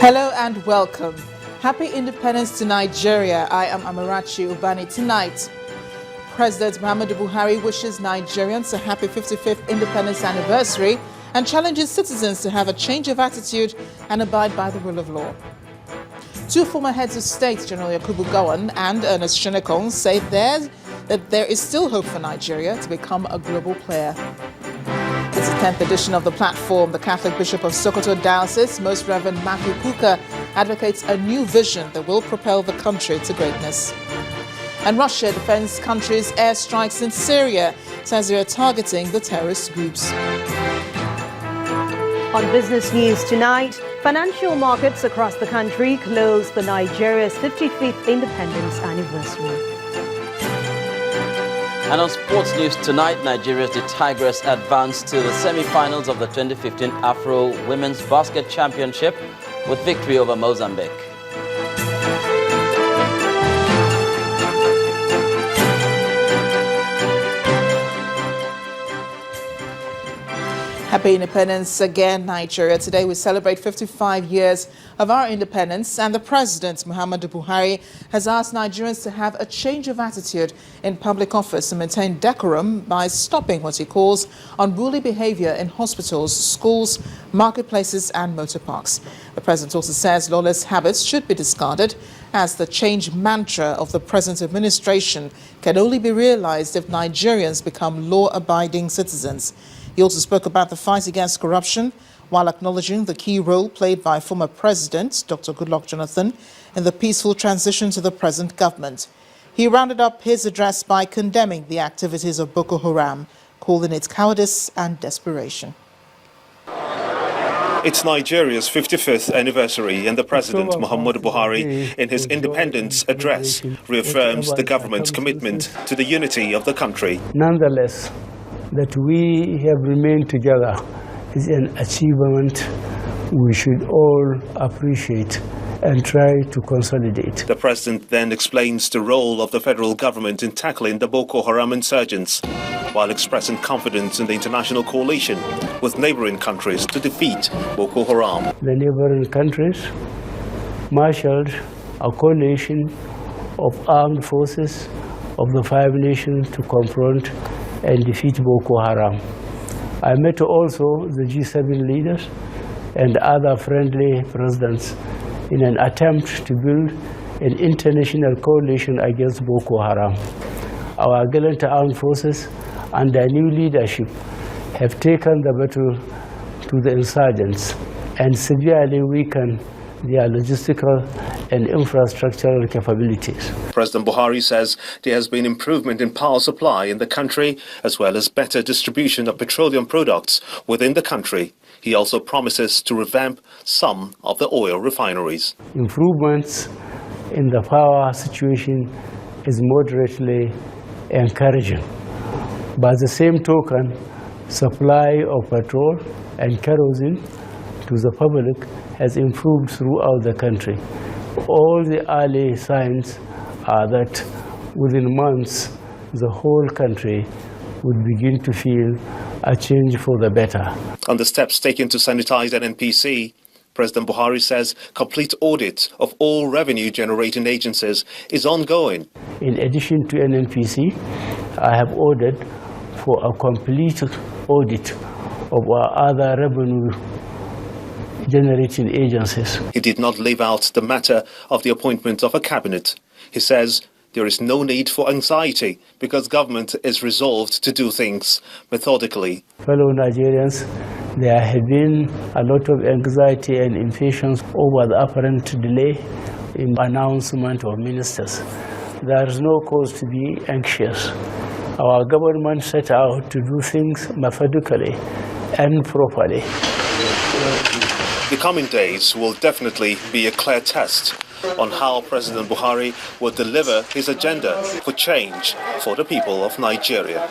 Hello and welcome. Happy Independence to Nigeria. I am Amarachi Ubani. Tonight, President Muhammadu Buhari wishes Nigerians a happy 55th Independence anniversary and challenges citizens to have a change of attitude and abide by the rule of law. Two former heads of state, General Yakubu Gowon and Ernest Shonekan, say that there is still hope for Nigeria to become a global player. It's the 10th edition of the platform. The Catholic Bishop of Sokoto Diocese, Most Reverend Matthew Puka, advocates a new vision that will propel the country to greatness. And Russia defends country's airstrikes in Syria, says they are targeting the terrorist groups. On business news tonight, financial markets across the country close for Nigeria's 55th independence anniversary. And on sports news tonight, Nigeria's the Tigress advanced to the semi-finals of the 2015 Afro Women's Basket Championship with victory over Mozambique. Happy Independence again, Nigeria. Today we celebrate 55 years of our independence, and the President, Muhammadu Buhari, has asked Nigerians to have a change of attitude in public office and maintain decorum by stopping what he calls unruly behavior in hospitals, schools, marketplaces and motor parks. The President also says lawless habits should be discarded, as the change mantra of the present administration can only be realized if Nigerians become law-abiding citizens. He also spoke about the fight against corruption, while acknowledging the key role played by former President Dr. Goodluck Jonathan in the peaceful transition to the present government. He rounded up his address by condemning the activities of Boko Haram, calling it cowardice and desperation. It's Nigeria's 55th anniversary, and the President, Muhammadu Buhari, in his independence address, reaffirms the government's commitment to the unity of the country. Nonetheless, that we have remained together is an achievement we should all appreciate and try to consolidate. The President then explains the role of the federal government in tackling the Boko Haram insurgents, while expressing confidence in the international coalition with neighboring countries to defeat Boko Haram. The neighboring countries marshaled a coalition of armed forces of the 5 nations to confront and defeat Boko Haram. I met also the G7 leaders and other friendly presidents in an attempt to build an international coalition against Boko Haram. Our gallant armed forces under new leadership have taken the battle to the insurgents and severely weakened their logistical and infrastructural capabilities. President Buhari says there has been improvement in power supply in the country, as well as better distribution of petroleum products within the country. He also promises to revamp some of the oil refineries. Improvements in the power situation is moderately encouraging. By the same token, supply of petrol and kerosene to the public has improved throughout the country. All the early signs are that within months, the whole country would begin to feel a change for the better. On the steps taken to sanitize NNPC, President Buhari says complete audit of all revenue-generating agencies is ongoing. In addition to NNPC, I have ordered for a complete audit of our other revenue-generating agencies. He did not leave out the matter of the appointment of a cabinet. He says there is no need for anxiety because government is resolved to do things methodically. Fellow Nigerians, there have been a lot of anxiety and impatience over the apparent delay in announcement of ministers. There is no cause to be anxious. Our government set out to do things methodically and properly. The coming days will definitely be a clear test on how President Buhari will deliver his agenda for change for the people of Nigeria.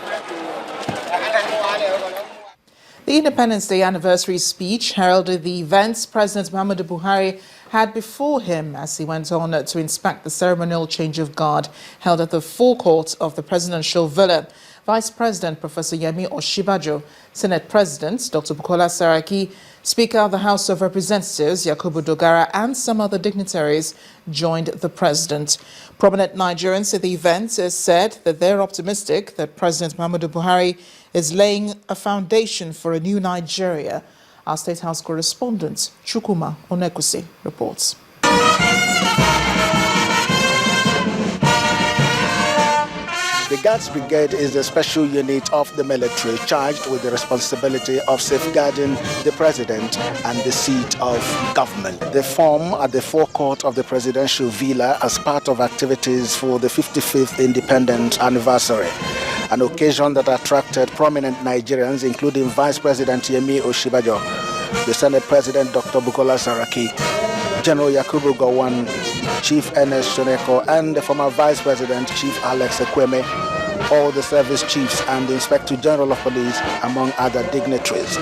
The Independence Day anniversary speech heralded the events President Muhammadu Buhari had before him as he went on to inspect the ceremonial change of guard held at the forecourt of the presidential villa. Vice President Professor Yemi Osinbajo, Senate President Dr. Bukola Saraki, Speaker of the House of Representatives Yakubu Dogara, and some other dignitaries joined the president. Prominent Nigerians at the event said that they're optimistic that President Muhammadu Buhari is laying a foundation for a new Nigeria. Our State House correspondent Chukwuma Onekusi reports. The Guards Brigade is a special unit of the military charged with the responsibility of safeguarding the president and the seat of government. They form at the forecourt of the presidential villa as part of activities for the 55th independence anniversary, an occasion that attracted prominent Nigerians, including Vice President Yemi Osinbajo, the Senate President Dr. Bukola Saraki, General Yakubu Gowon, Chief Ernest Shoneko, and the former Vice President Chief Alex Ekweme, all the service chiefs and the Inspector General of Police, among other dignitaries.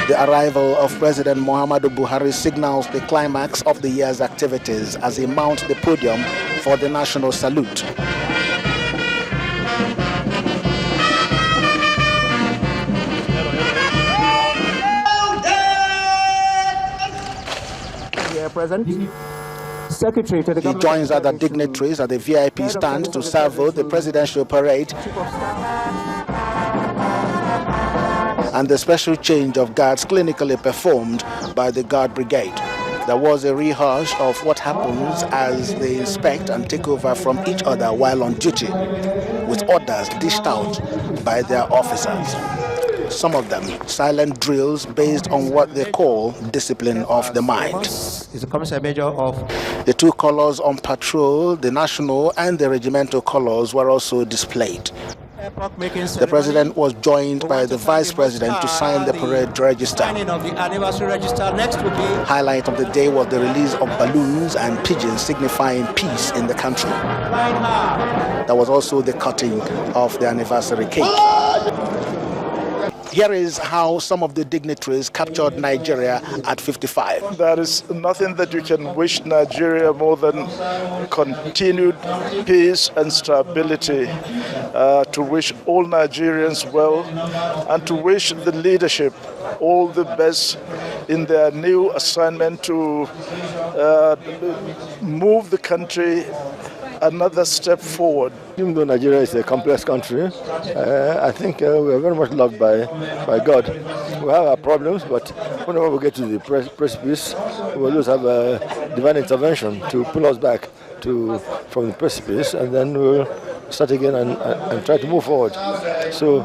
The arrival of President Muhammadu Buhari signals the climax of the year's activities as he mounts the podium for the national salute. Present. Secretary to the He joins other dignitaries at the VIP stand to serve the presidential parade and the special change of guards clinically performed by the Guard Brigade. There was a rehash of what happens as they inspect and take over from each other while on duty, with orders dished out by their officers. Some of them silent drills based on what they call discipline of the mind. Is the Commissioner Major of the two colors on patrol, the national and the regimental colors, were also displayed. The president was joined by the vice president to sign the parade register. Highlight of the day was the release of balloons and pigeons signifying peace in the country. There was also the cutting of the anniversary cake. Here is how some of the dignitaries captured Nigeria at 55. There is nothing that you can wish Nigeria more than continued peace and stability. To wish all Nigerians well and to wish the leadership all the best in their new assignment to move the country another step forward. Even though Nigeria is a complex country, I think we are very much loved by God. We have our problems, but whenever we get to the precipice, we always have a divine intervention to pull us back from the precipice, and then we'll start again and try to move forward. So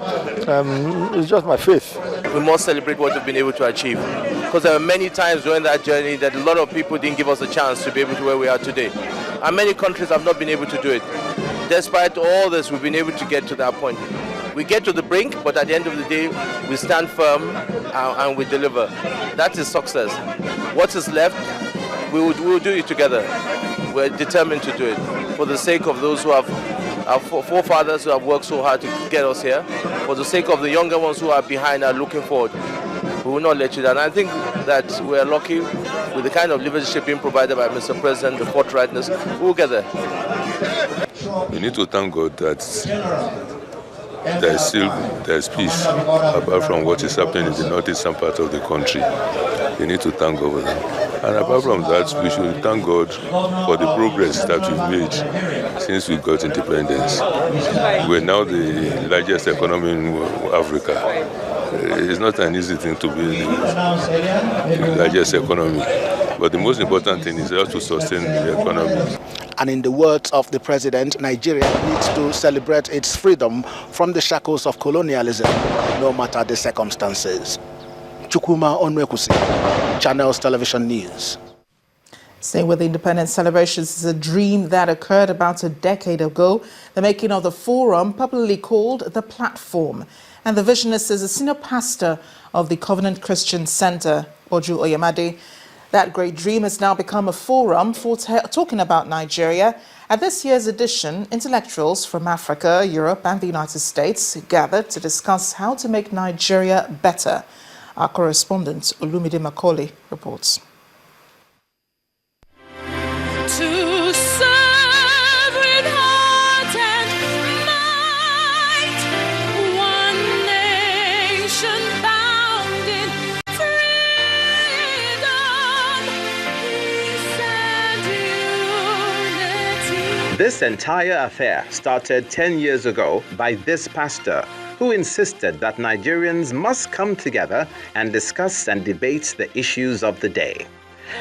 it's just my faith. We must celebrate what we've been able to achieve, because there were many times during that journey that a lot of people didn't give us a chance to be able to where we are today. And many countries have not been able to do it. Despite all this, we've been able to get to that point. We get to the brink, but at the end of the day, we stand firm and we deliver. That is success. What is left, we will do it together. We're determined to do it for the sake of those who have our forefathers who have worked so hard to get us here, for the sake of the younger ones who are behind and looking forward. We will not let you down. I think that we're lucky with the kind of leadership being provided by Mr. President, the forthrightness. We'll get there. We need to thank God that there's peace apart from what is happening in the northeastern part of the country. We need to thank God for that. And apart from that, we should thank God for the progress that we've made since we got independence. We're now the largest economy in Africa. It's not an easy thing to be the largest economy, but the most important thing is just to sustain the economy. And in the words of the president, Nigeria needs to celebrate its freedom from the shackles of colonialism, no matter the circumstances. Chukwuma Onwekusi, Channels Television News. Staying with the independence celebrations is a dream that occurred about a decade ago, the making of the forum, popularly called the Platform. And the visionist is a senior pastor of the Covenant Christian Center, Oju Oyemade. That great dream has now become a forum for talking about Nigeria. At this year's edition, intellectuals from Africa, Europe and the United States gathered to discuss how to make Nigeria better. Our correspondent, Olumide Macaulay, reports. To serve with heart and This entire affair started 10 years ago by this pastor who insisted that Nigerians must come together and discuss and debate the issues of the day.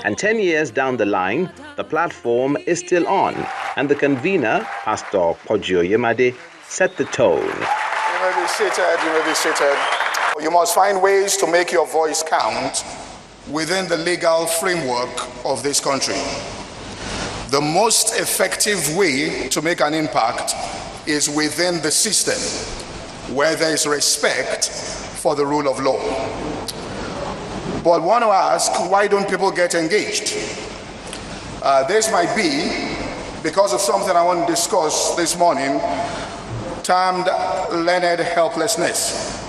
And 10 years down the line, the platform is still on, and the convener, Pastor Poggio Yemade, set the tone. You may be seated, you may be seated. You must find ways to make your voice count within the legal framework of this country. The most effective way to make an impact is within the system, where there is respect for the rule of law. But I want to ask, why don't people get engaged? This might be because of something I want to discuss this morning, termed learned helplessness.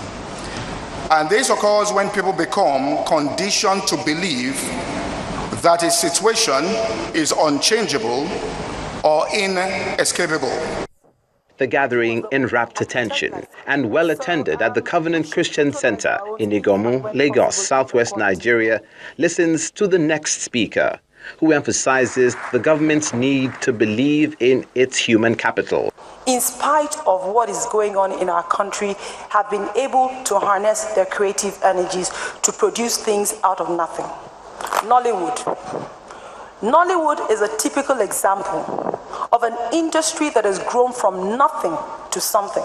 And this occurs when people become conditioned to believe that a situation is unchangeable or inescapable. The gathering enwrapped attention and well attended at the Covenant Christian Center in Igomu, Lagos, southwest Nigeria, listens to the next speaker, who emphasizes the government's need to believe in its human capital. In spite of what is going on in our country, have been able to harness their creative energies to produce things out of nothing. Nollywood. Nollywood is a typical example of an industry that has grown from nothing to something.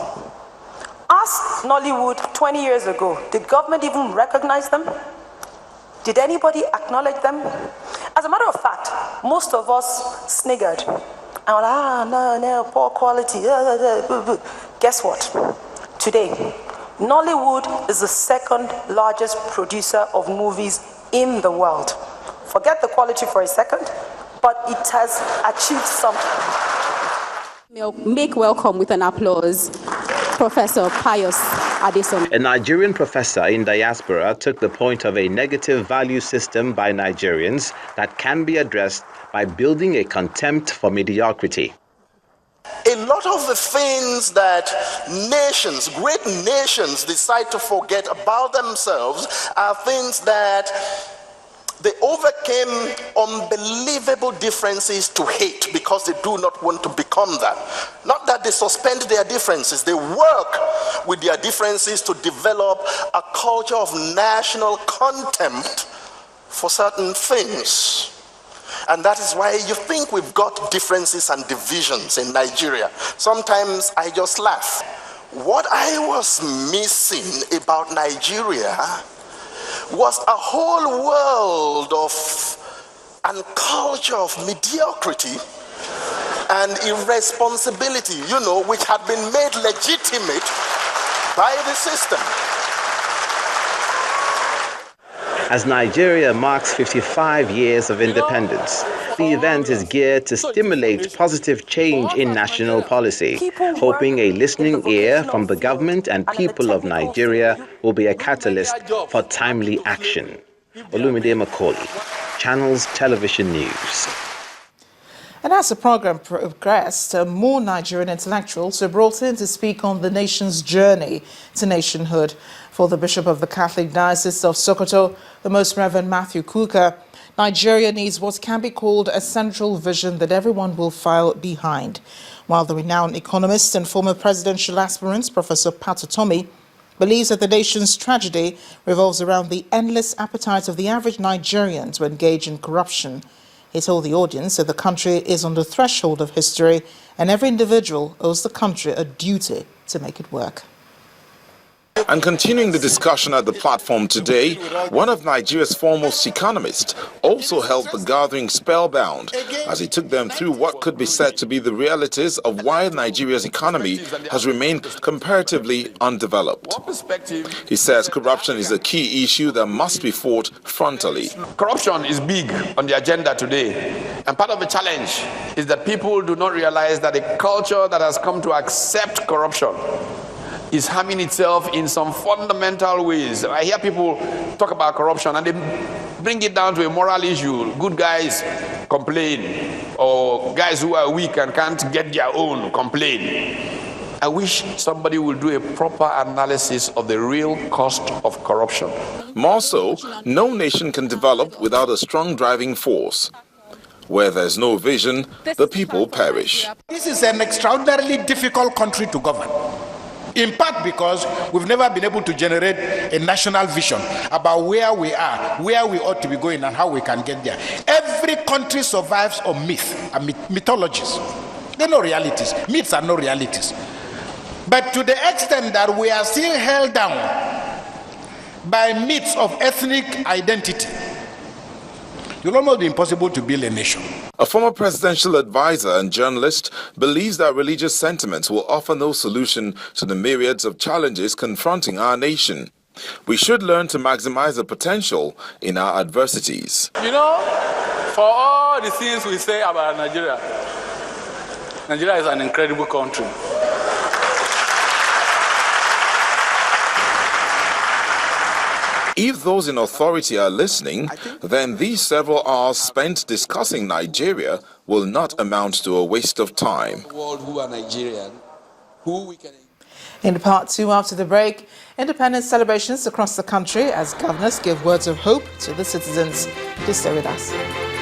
Ask Nollywood 20 years ago, did government even recognize them? Did anybody acknowledge them? As a matter of fact, most of us sniggered. And no, poor quality. Guess what? Today, Nollywood is the second largest producer of movies in the world. Forget the quality for a second, but it has achieved something. Make welcome with an applause Professor Pius Adeson. A Nigerian professor in diaspora took the point of a negative value system by Nigerians that can be addressed by building a contempt for mediocrity. A lot of the things that nations, great nations, decide to forget about themselves are things that they overcame unbelievable differences to hate because they do not want to become that. Not that they suspend their differences, they work with their differences to develop a culture of national contempt for certain things. And that is why you think we've got differences and divisions in Nigeria. Sometimes I just laugh. What I was missing about Nigeria was a whole world of and culture of mediocrity and irresponsibility, which had been made legitimate by the system. As Nigeria marks 55 years of independence, the event is geared to stimulate positive change in national policy, hoping a listening ear from the government and people of Nigeria will be a catalyst for timely action. Olumide Macaulay, Channels Television News. And as the program progressed, more Nigerian intellectuals were brought in to speak on the nation's journey to nationhood. For the Bishop of the Catholic Diocese of Sokoto, the Most Reverend Matthew Kuka, Nigeria needs what can be called a central vision that everyone will file behind. While the renowned economist and former presidential aspirant, Professor Pt.1, believes that the nation's tragedy revolves around the endless appetite of the average Nigerian to engage in corruption. He told the audience that the country is on the threshold of history and every individual owes the country a duty to make it work. And continuing the discussion at the platform today, one of Nigeria's foremost economists also held the gathering spellbound as he took them through what could be said to be the realities of why Nigeria's economy has remained comparatively undeveloped. He says corruption is a key issue that must be fought frontally. Corruption is big on the agenda today, and part of the challenge is that people do not realize that a culture that has come to accept corruption is harming itself in some fundamental ways. I hear people talk about corruption and they bring it down to a moral issue. Good guys complain, or guys who are weak and can't get their own complain. I wish somebody would do a proper analysis of the real cost of corruption. More so, no nation can develop without a strong driving force. Where there's no vision, the people perish. This is an extraordinarily difficult country to govern. In part because we've never been able to generate a national vision about where we are, where we ought to be going, and how we can get there. Every country survives on myth and mythologies. They're no realities. Myths are no realities. But to the extent that we are still held down by myths of ethnic identity, it will almost be impossible to build a nation. A former presidential advisor and journalist believes that religious sentiments will offer no solution to the myriads of challenges confronting our nation. We should learn to maximize the potential in our adversities. You know, for all the things we say about Nigeria, Nigeria is an incredible country. If those in authority are listening, then these several hours spent discussing Nigeria will not amount to a waste of time. In part two, after the break, independence celebrations across the country as governors give words of hope to the citizens. Please stay with us.